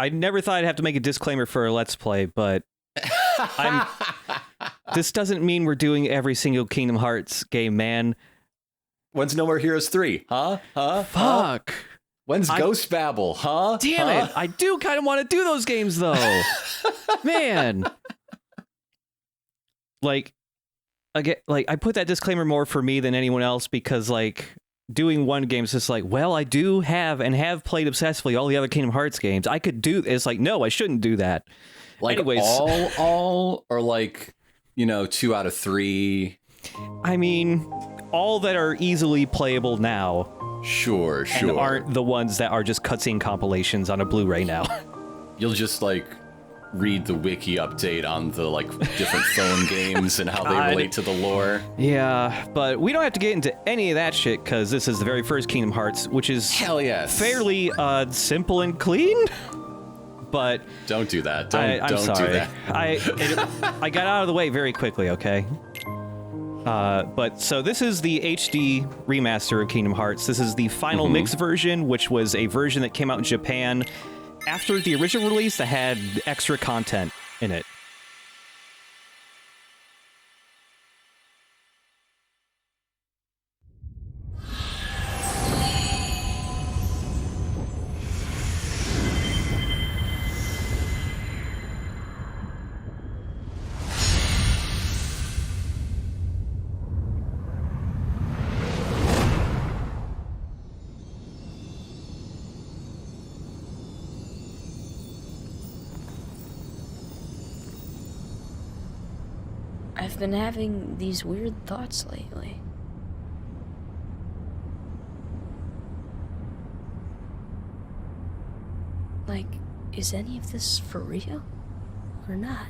I never thought I'd have to make a disclaimer for a Let's Play, but this doesn't mean we're doing every single Kingdom Hearts game, man. When's No More Heroes 3? Huh? Fuck. When's Ghost Babel? Huh? Damn it. I do kind of want to do those games, though. Man. Like, I put that disclaimer more for me than anyone else because, like, doing one game is just like, well, I do have played obsessively all the other Kingdom Hearts games. I could do it's like, no, I shouldn't do that. Like, anyways, all or like, 2 out of 3. I mean, all that are easily playable now. Sure. And aren't the ones that are just cutscene compilations on a Blu-ray now. You'll just, like, read the wiki update on the, like, different phone games and how they relate to the lore. Yeah, but we don't have to get into any of that shit, because this is the very first Kingdom Hearts, which is hell yes, fairly simple and clean. But don't do that. I'm don't sorry. do that. I got out of the way very quickly, okay? But so this is the HD remaster of Kingdom Hearts. This is the final mix version, which was a version that came out in Japan after the original release that had extra content in it. I've been having these weird thoughts lately. Like, is any of this for real or not?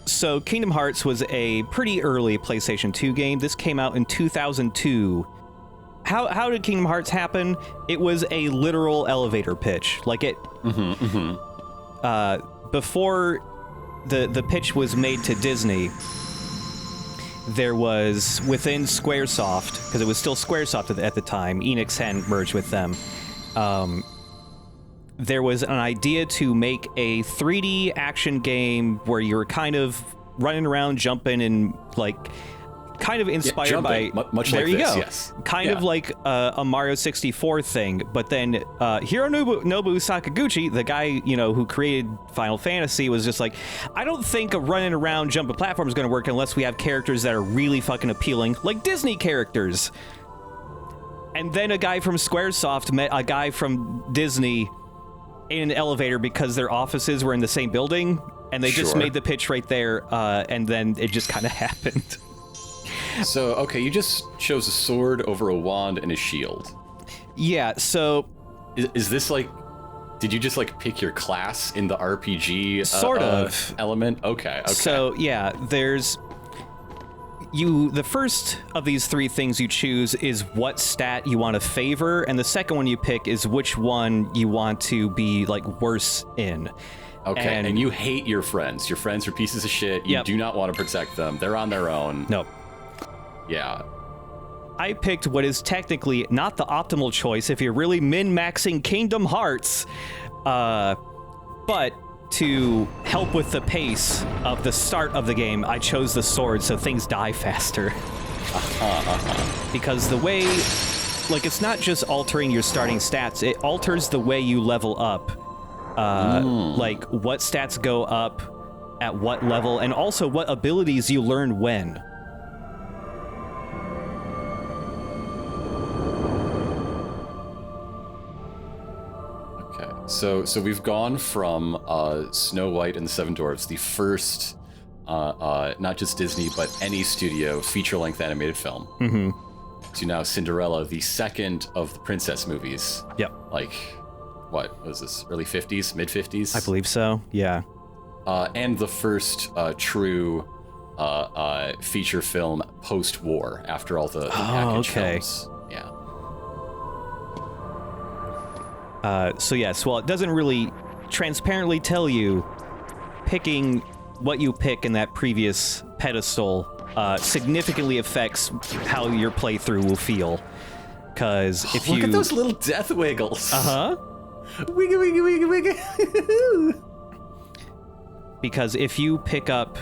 So Kingdom Hearts was a pretty early PlayStation 2 game. This came out in 2002 how did Kingdom Hearts happen? It was a literal elevator pitch. Like it, before the pitch was made to Disney, there was within Squaresoft, because it was still Squaresoft at the time, Enix hadn't merged with them, there was an idea to make a 3D action game where you're kind of running around, jumping, and like kind of inspired by much there like you this, go, yes. kind of like a Mario 64 thing. But then Hironobu Sakaguchi, the guy who created Final Fantasy, was just like, I don't think a running around jumping platform is going to work unless we have characters that are really fucking appealing, like Disney characters. And then a guy from Squaresoft met a guy from Disney in an elevator because their offices were in the same building, and they just made the pitch right there, and then it just kind of happened. So, okay, you just chose a sword over a wand and a shield. Yeah, so... Is this like... Did you just like pick your class in the RPG sort of element? Okay. So, yeah, there's... The first of these three things you choose is what stat you want to favor, and the second one you pick is which one you want to be, like, worse in. Okay, and you hate your friends. Your friends are pieces of shit. You do not want to protect them. They're on their own. Nope. Yeah. I picked what is technically not the optimal choice if you're really min-maxing Kingdom Hearts, but to help with the pace of the start of the game, I chose the sword so things die faster. Because the way, like, it's not just altering your starting stats, it alters the way you level up. Like, what stats go up at what level, and also what abilities you learn when. So we've gone from Snow White and the Seven Dwarfs, the first, not just Disney, but any studio feature-length animated film, to now Cinderella, the second of the princess movies. Yep. Like, what was this, early 50s, mid-50s? I believe so, yeah. And the first true feature film post-war, after all the package films. Yeah. So yes, well, it doesn't really transparently tell you picking what you pick in that previous pedestal significantly affects how your playthrough will feel. Because if Look at those little death wiggles. Wiggy, wiggy, wiggy, wiggy. Because if you pick up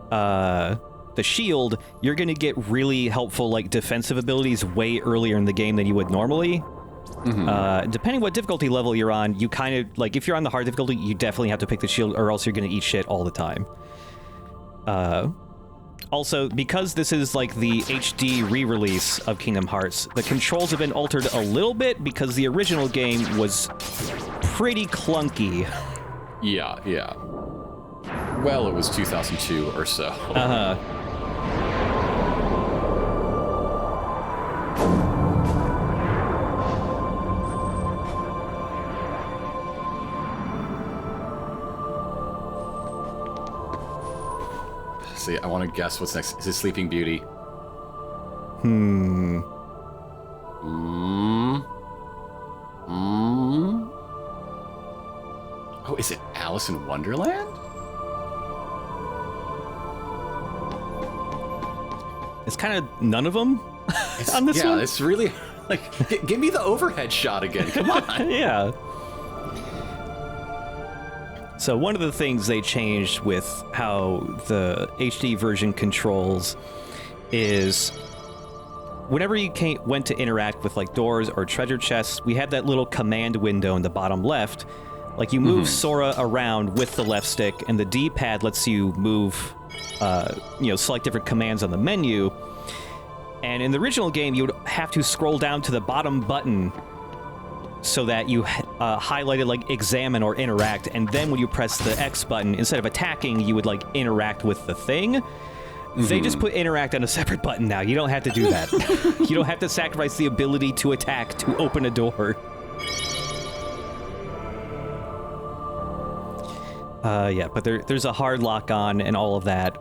the shield, you're going to get really helpful, like, defensive abilities way earlier in the game than you would normally. Depending what difficulty level you're on, you kind of, like, if you're on the hard difficulty, you definitely have to pick the shield, or else you're going to eat shit all the time. Also, because this is, like, the HD re-release of Kingdom Hearts, the controls have been altered a little bit because the original game was pretty clunky. Yeah. Well, it was 2002 or so. See, I want to guess what's next. Is it Sleeping Beauty? Oh, is it Alice in Wonderland? It's kind of none of them on this one. Yeah, it's really, like, give me the overhead shot again. Come on. Yeah. So one of the things they changed with how the HD version controls is whenever you went to interact with, like, doors or treasure chests, we had that little command window in the bottom left. Like, you move Sora around with the left stick, and the D-pad lets you move, select different commands on the menu. And in the original game, you would have to scroll down to the bottom button so that you highlighted, like, examine or interact, and then when you press the X button, instead of attacking, you would, like, interact with the thing. They just put interact on a separate button now. You don't have to do that. You don't have to sacrifice the ability to attack to open a door. Yeah, but there's a hard lock on and all of that.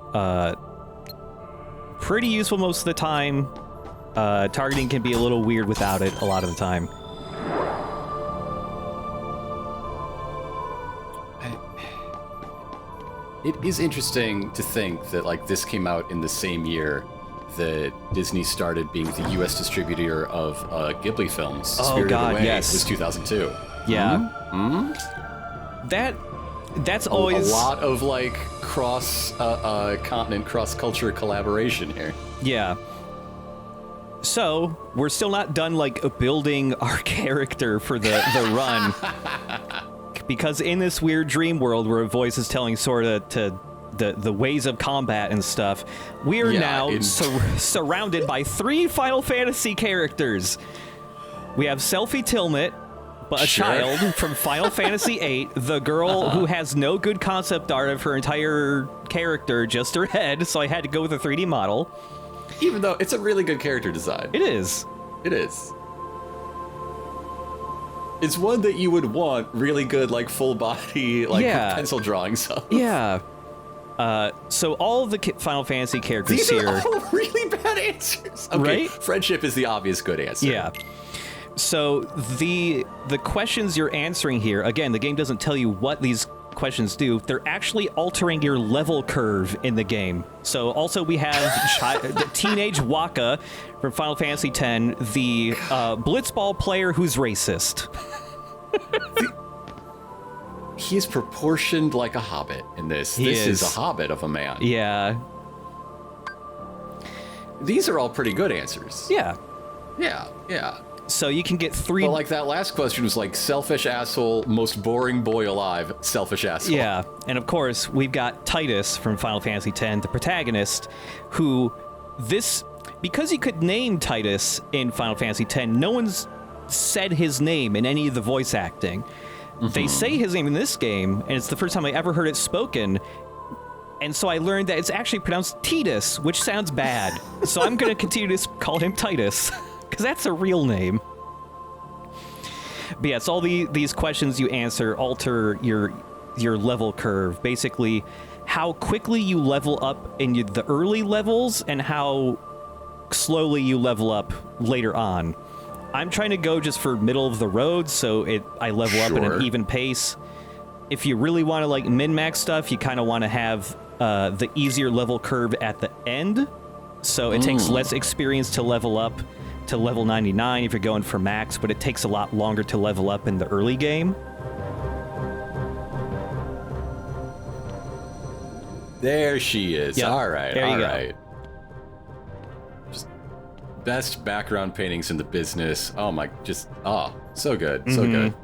Pretty useful most of the time. Targeting can be a little weird without it a lot of the time. It is interesting to think that like this came out in the same year that Disney started being the U.S. distributor of Ghibli films. Spirited Away was 2002. Yeah. That's always a lot of like cross continent, cross culture collaboration here. Yeah. So we're still not done like building our character for the run. Because in this weird dream world where a voice is telling Sora to the ways of combat and stuff, we are now surrounded by 3 Final Fantasy characters. We have Selphie Tilmet, but a child from Final Fantasy VIII, the girl who has no good concept art of her entire character, just her head, so I had to go with a 3D model. Even though it's a really good character design. It is. It is. It's one that you would want really good, like, full body, like, pencil drawings of. Yeah. So all of the Final Fantasy characters These here... are all really bad answers. Okay, right? Friendship is the obvious good answer. Yeah. So the questions you're answering here, again, the game doesn't tell you what these questions do. They're actually altering your level curve in the game. So also we have the teenage Waka from Final Fantasy X, the blitzball player who's racist. He's proportioned like a hobbit in this. This is a hobbit of a man. Yeah. These are all pretty good answers. Yeah. Yeah, yeah. So you can get 3... But like that last question was like selfish asshole, most boring boy alive, selfish asshole. Yeah, and of course we've got Titus from Final Fantasy X, the protagonist, who because you could name Titus in Final Fantasy X, no one's said his name in any of the voice acting. They say his name in this game, and it's the first time I ever heard it spoken. And so I learned that it's actually pronounced Titus, which sounds bad. So I'm going to continue to call him Titus. Because that's a real name. But yeah, it's all these questions you answer alter your level curve. Basically, how quickly you level up in the early levels and how slowly you level up later on. I'm trying to go just for middle of the road, so I level up at an even pace. If you really want to like min-max stuff, you kind of want to have the easier level curve at the end. So it takes less experience to level up to level 99 if you're going for max, but it takes a lot longer to level up in the early game. There she is. Yep. All right, there you go. Just best background paintings in the business. Oh my, so good, so good.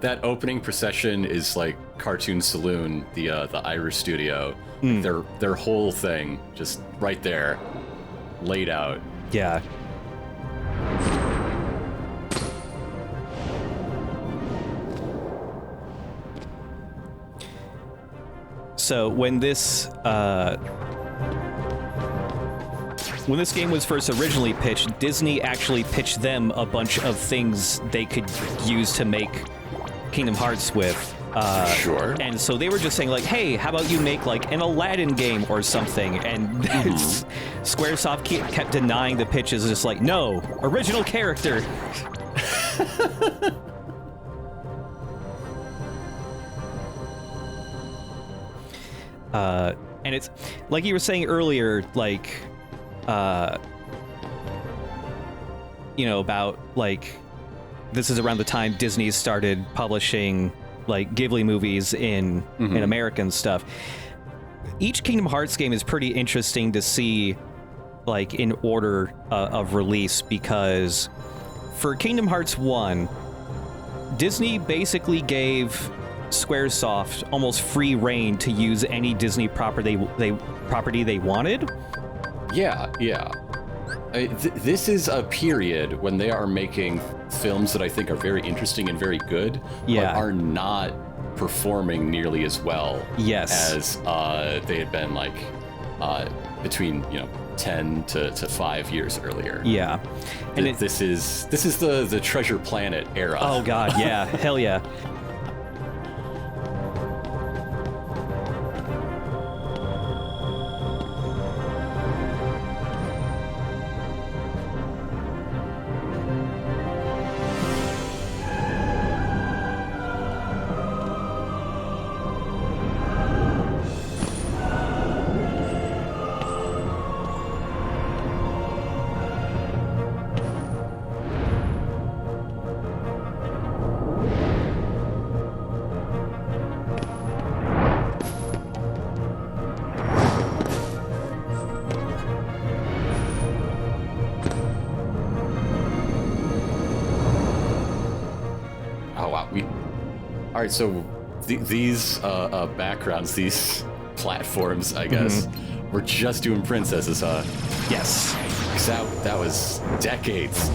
That opening procession is like Cartoon Saloon, the Irish studio. Their whole thing just right there, laid out. Yeah. So when this game was first originally pitched, Disney actually pitched them a bunch of things they could use to make Kingdom Hearts with. And so they were just saying like, hey, how about you make like an Aladdin game or something? And Squaresoft kept denying the pitches, just like, no, original character. And it's like you were saying earlier, like, about like, this is around the time Disney started publishing like Ghibli movies in American stuff. Each Kingdom Hearts game is pretty interesting to see, like, in order of release, because for Kingdom Hearts 1, Disney basically gave Squaresoft almost free reign to use any Disney property they wanted. Yeah. This is a period when they are making films that I think are very interesting and very good, but are not performing nearly as well as they had been like between 10 to 5 years earlier. Yeah, and this is the Treasure Planet era. Oh god, yeah, hell yeah. All right, so these backgrounds, these platforms, I guess, we're just doing princesses, huh? Yes. 'Cause that was decades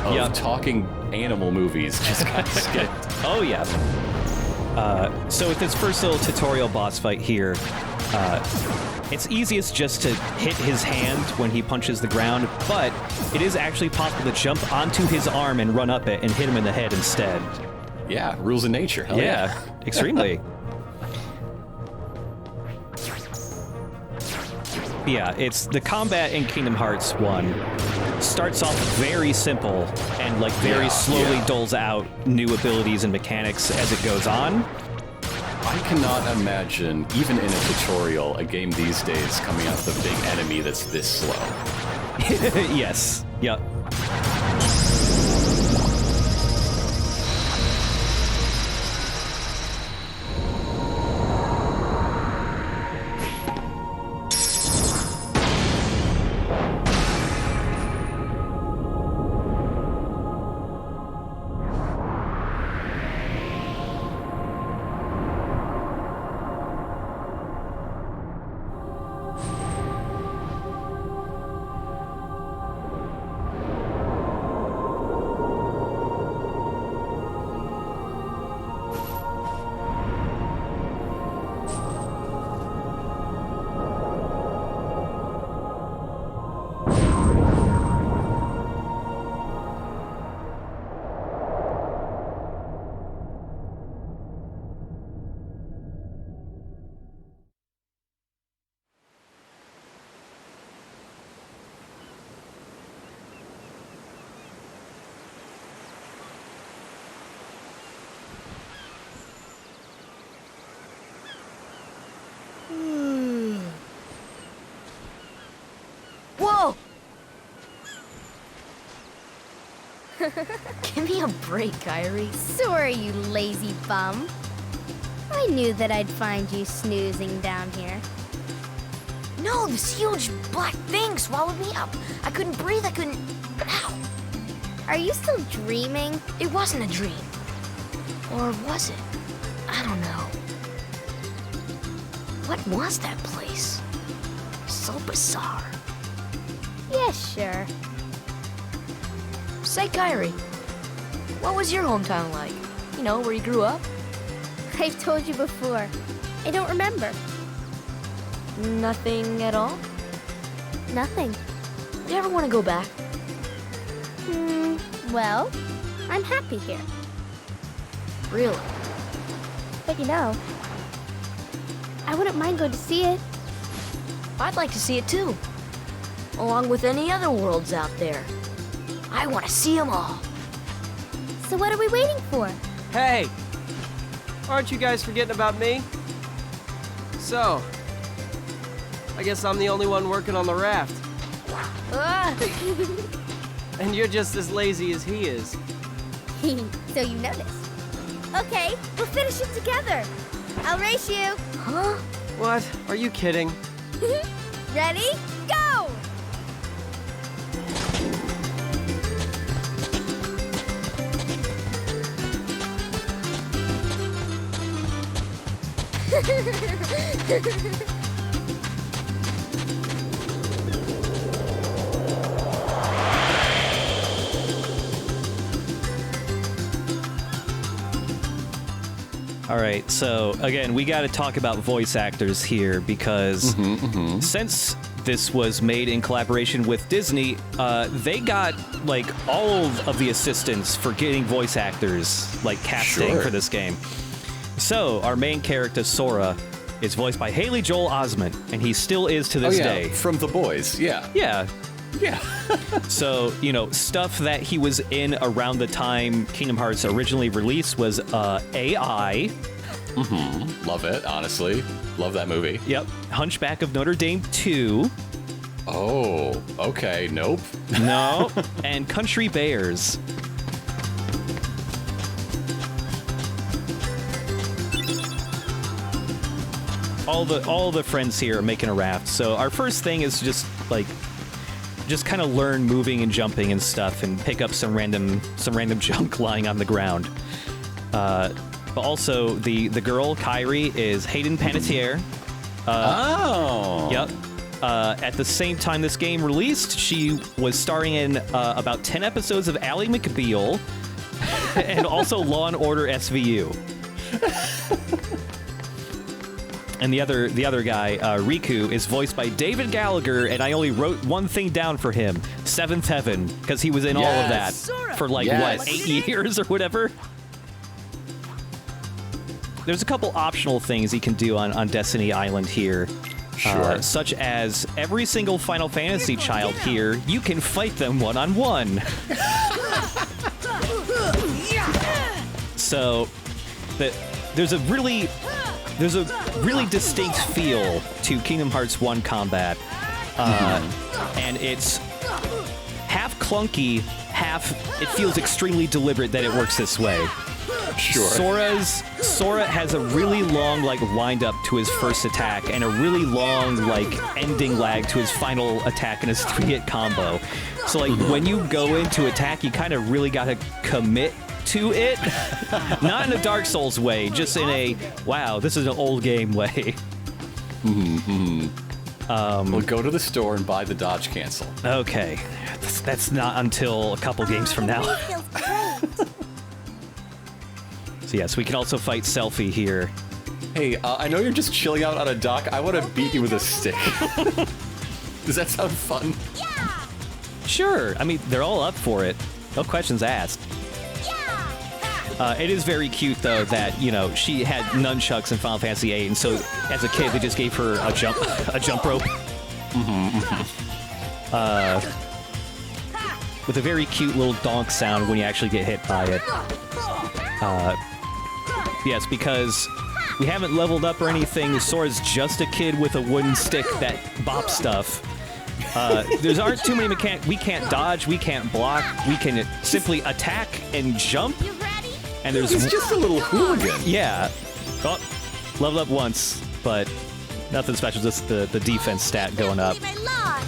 of talking animal movies just got skipped. Oh, yeah. So with this first little tutorial boss fight here, it's easiest just to hit his hand when he punches the ground, but it is actually possible to jump onto his arm and run up it and hit him in the head instead. Yeah, rules of nature. Hell yeah. Extremely. Yeah, it's the combat in Kingdom Hearts 1 starts off very simple and like very slowly doles out new abilities and mechanics as it goes on. I cannot imagine, even in a tutorial, a game these days coming out with a big enemy that's this slow. Yes. Yep. Whoa! Give me a break, Kyrie. Sorry, you lazy bum. I knew that I'd find you snoozing down here. No, this huge black thing swallowed me up. I couldn't breathe, I couldn't... Ow! Are you still dreaming? It wasn't a dream. Or was it? I don't know. What was that place? So bizarre. Yeah, sure. Say, Kyrie, what was your hometown like? You know, where you grew up? I've told you before. I don't remember. Nothing at all? Nothing. Do you ever want to go back? Well, I'm happy here. Really? But you know, I wouldn't mind going to see it. I'd like to see it too. Along with any other worlds out there. I want to see them all. So what are we waiting for? Hey! Aren't you guys forgetting about me? So, I guess I'm the only one working on the raft. Ah! And you're just as lazy as he is. So you noticed. Okay, we'll finish it together. I'll race you. Huh? What? Are you kidding? Ready? Go! All right, so again, we got to talk about voice actors here because since this was made in collaboration with Disney, they got like all of the assistants for getting voice actors, like casting for this game. So our main character, Sora, is voiced by Haley Joel Osment, and he still is to this day. From The Boys, yeah. Yeah. Yeah. So, you know, stuff that he was in around the time Kingdom Hearts originally released was AI. Love it, honestly. Love that movie. Yep. Hunchback of Notre Dame 2. Oh, okay, nope. No. And Country Bears. All the friends here are making a raft. So our first thing is just kind of learn moving and jumping and stuff and pick up some random junk lying on the ground. But also, the girl, Kyrie, is Hayden Panettiere. Yep. At the same time this game released, she was starring in about 10 episodes of Ally McBeal and also Law & Order SVU. And the other guy, Riku, is voiced by David Gallagher, and I only wrote one thing down for him, Seventh Heaven, because he was in all of that for like, what, 8 years or whatever? There's a couple optional things you can do on Destiny Island here. Sure. Such as every single Final Fantasy child here, you can fight them one-on-one. So, there's a really distinct feel to Kingdom Hearts 1 combat. And it's half clunky, half it feels extremely deliberate that it works this way. Sure. Sora has a really long wind up to his first attack and a really long ending lag to his final attack in his 3-hit combo. So when you go into attack, you kind of really gotta commit to it. Not in a Dark Souls way, just in a wow, this is an old game way. We'll go to the store and buy the dodge cancel. Okay, that's not until a couple games from now. Feels great. So yes, we can also fight Selfie here. Hey, I know you're just chilling out on a dock. I want to beat you with a stick. Does that sound fun? Yeah. Sure, I mean, they're all up for it. No questions asked. Yeah. It is very cute, though, that, she had nunchucks in Final Fantasy VIII, and so as a kid, they just gave her a jump rope. With a very cute little donk sound when you actually get hit by it. Yes, because we haven't leveled up or anything. Sora's just a kid with a wooden stick that bops stuff. There aren't too many mechanics. We can't dodge, we can't block, we can simply attack and jump. You ready? And there's He's just a little hooligan. yeah. Oh, leveled up once, but nothing special, just the defense stat going up. I lost.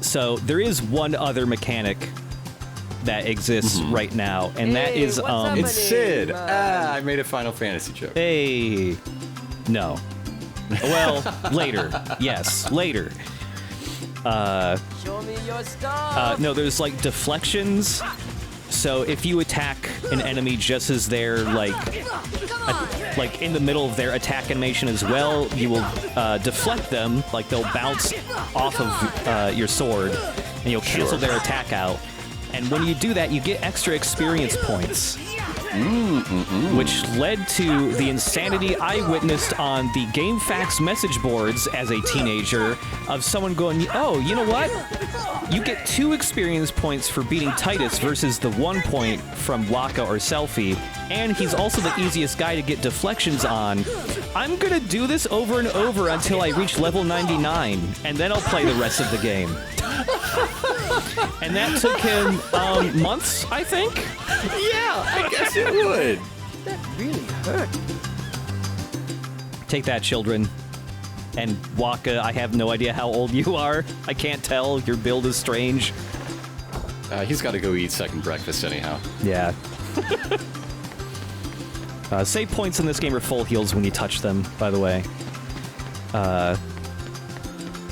So there is one other mechanic that exists right now, and that Hey, is what's up, It's Sid. Man. I made a Final Fantasy joke. hey, no. Well, later. Yes, later. Show me your stuff. No, there's deflections. So if you attack an enemy just as they're in the middle of their attack animation as well, you will deflect them. They'll bounce off of your sword, and you'll cancel their attack out. And when you do that, you get extra experience points. Which led to the insanity I witnessed on the GameFAQs message boards as a teenager of someone going, oh, you know what? You get 2 experience points for beating Titus versus the 1 point from Waka or Selfie, and he's also the easiest guy to get deflections on. I'm gonna do this over and over until I reach level 99, and then I'll play the rest of the game. And that took him months, I think? Yeah, I guess it would. That really hurt. Take that, children. And Waka, I have no idea how old you are. I can't tell. Your build is strange. He's got to go eat second breakfast anyhow. Yeah. Save points in this game are full heals when you touch them, by the way.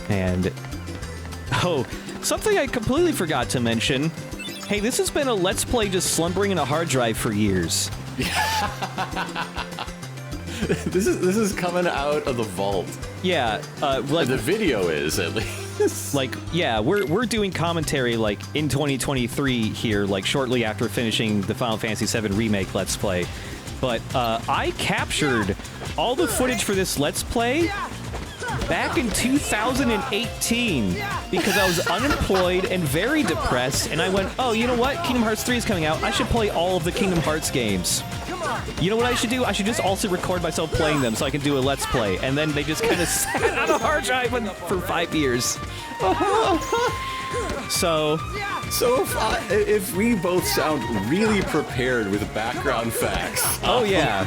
And... oh, something I completely forgot to mention. Hey, this has been a Let's Play just slumbering in a hard drive for years. This is coming out of the vault. Yeah, The video is, at least. yeah, we're doing commentary, in 2023 here, shortly after finishing the Final Fantasy VII Remake Let's Play. But, I captured all the footage for this Let's Play back in 2018 because I was unemployed and very depressed, and I went, oh, you know what? Kingdom Hearts 3 is coming out. I should play all of the Kingdom Hearts games. You know what I should do? I should just also record myself playing them so I can do a Let's Play. And then they just kind of sat on a hard drive for 5 years. So if we both sound really prepared with background facts. Oh, yeah.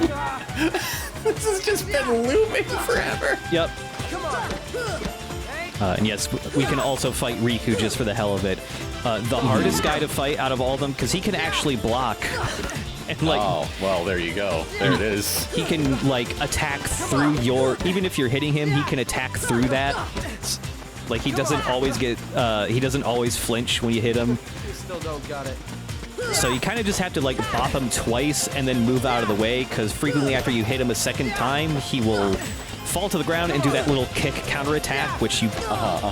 This has just been looping forever. Yep. And yes, we can also fight Riku just for the hell of it. The hardest guy to fight out of all of them, because he can actually block. And like, Oh, well, there you go. There it is. he can like attack through your. Even if you're hitting him, he can attack through that. Like he doesn't always get. He doesn't always flinch when you hit him. You still don't got it. So you kind of just have to like bop him twice and then move out of the way, because frequently after you hit him a second time, he will fall to the ground and do that little kick counterattack, which you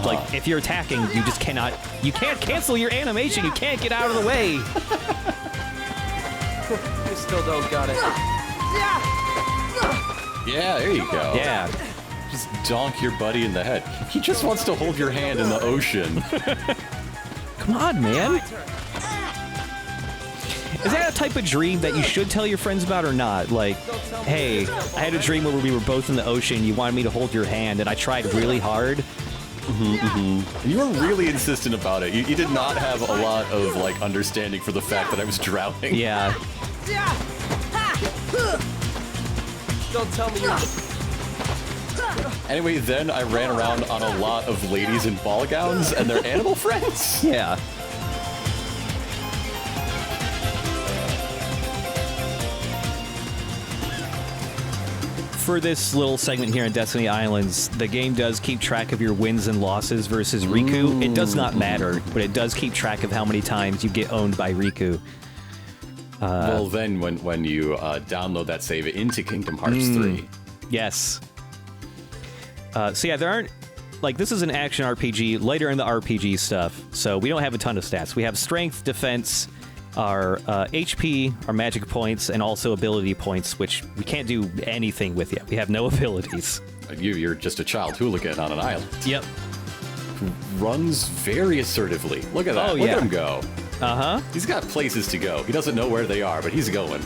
like. If you're attacking, you just cannot. You can't cancel your animation. You can't get out of the way. You still don't got it. Yeah, there you go. Yeah. Just donk your buddy in the head. He just wants to hold your hand in the ocean. Come on, man. Is that a type of dream that you should tell your friends about or not? Like, hey, I had a dream where we were both in the ocean. You wanted me to hold your hand, and I tried really hard. You were really insistent about it. You did not have a lot of like understanding for the fact that I was drowning. Yeah. Don't tell me you're... Anyway, then I ran around on a lot of ladies in ball gowns and their animal friends. Yeah. For this little segment here in Destiny Islands, the game does keep track of your wins and losses versus Riku. It does not matter, but it does keep track of how many times you get owned by Riku. Well, then when you download that save into Kingdom Hearts 3. Yes. So yeah, there aren't... Like, this is an action RPG, later in the RPG stuff, so we don't have a ton of stats. We have strength, defense, our HP, our magic points, and also ability points, which we can't do anything with yet. We have no abilities. You're just a child hooligan on an island. Yep. Who runs very assertively. Look at that. Oh, Look yeah. at him go. Uh-huh. He's got places to go. He doesn't know where they are, but he's going.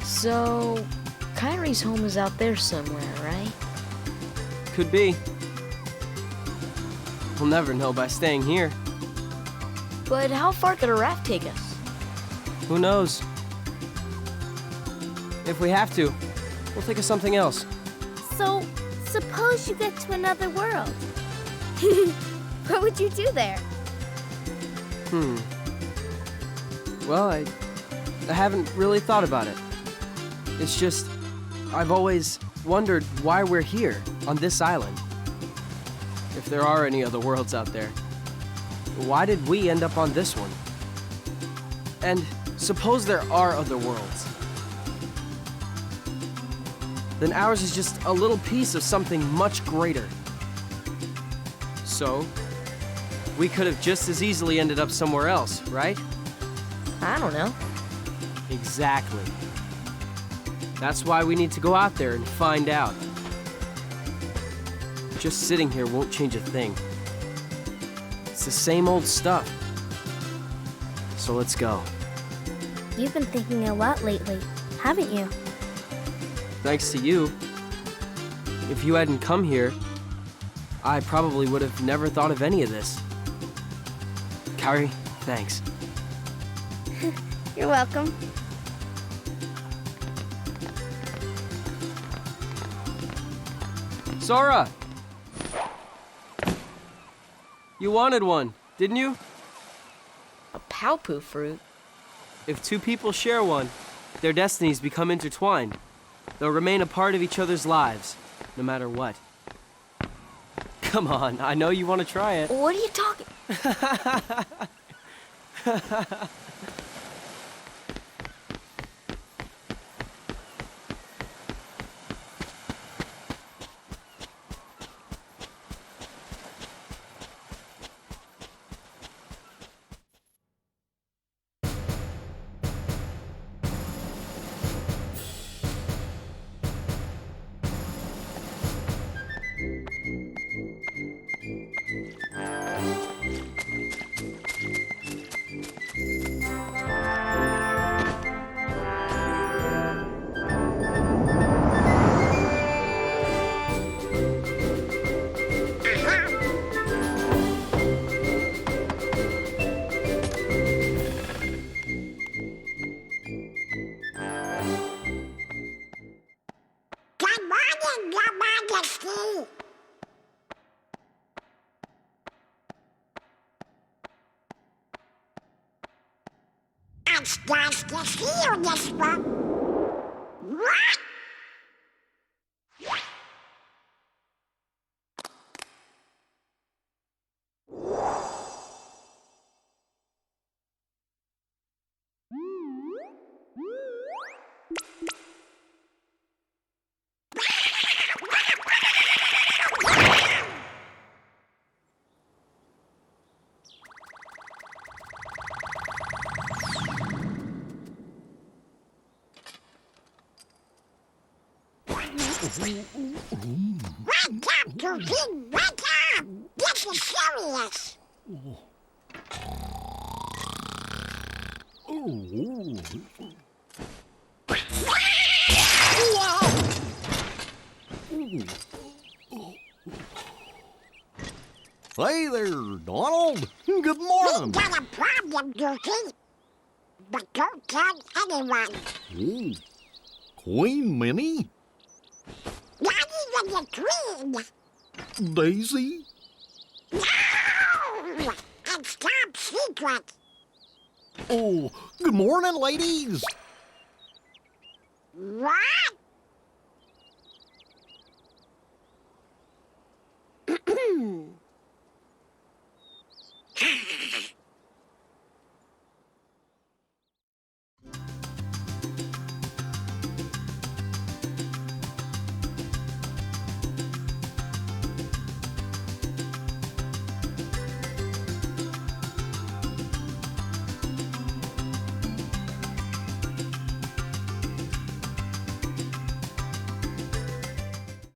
So, Kyrie's home is out there somewhere, right? Could be. We'll never know by staying here. But how far could a raft take us? Who knows? If we have to, we'll think of something else. So, suppose you get to another world. What would you do there? Well, I haven't really thought about it. It's just, I've always wondered why we're here, on this island. If there are any other worlds out there, why did we end up on this one? And suppose there are other worlds. Then ours is just a little piece of something much greater. So, we could have just as easily ended up somewhere else, right? I don't know. Exactly. That's why we need to go out there and find out. Just sitting here won't change a thing. It's the same old stuff. So let's go. You've been thinking a lot lately, haven't you? Thanks to you. If you hadn't come here, I probably would have never thought of any of this. Kairi, thanks. You're welcome. Sora! You wanted one, didn't you? A Palpu fruit? If two people share one, their destinies become intertwined. They'll remain a part of each other's lives, no matter what. Come on, I know you want to try it. What are you talking? That's nice to see you, Whisper. What? Wake up, Goofy! Wake up! This is serious! Hey there, Donald. Good We morning. got a problem, Goofy. But don't tell anyone. Ooh, Queen Minnie? Not even the Queen. Daisy? No! It's top secret. Oh, good morning, ladies.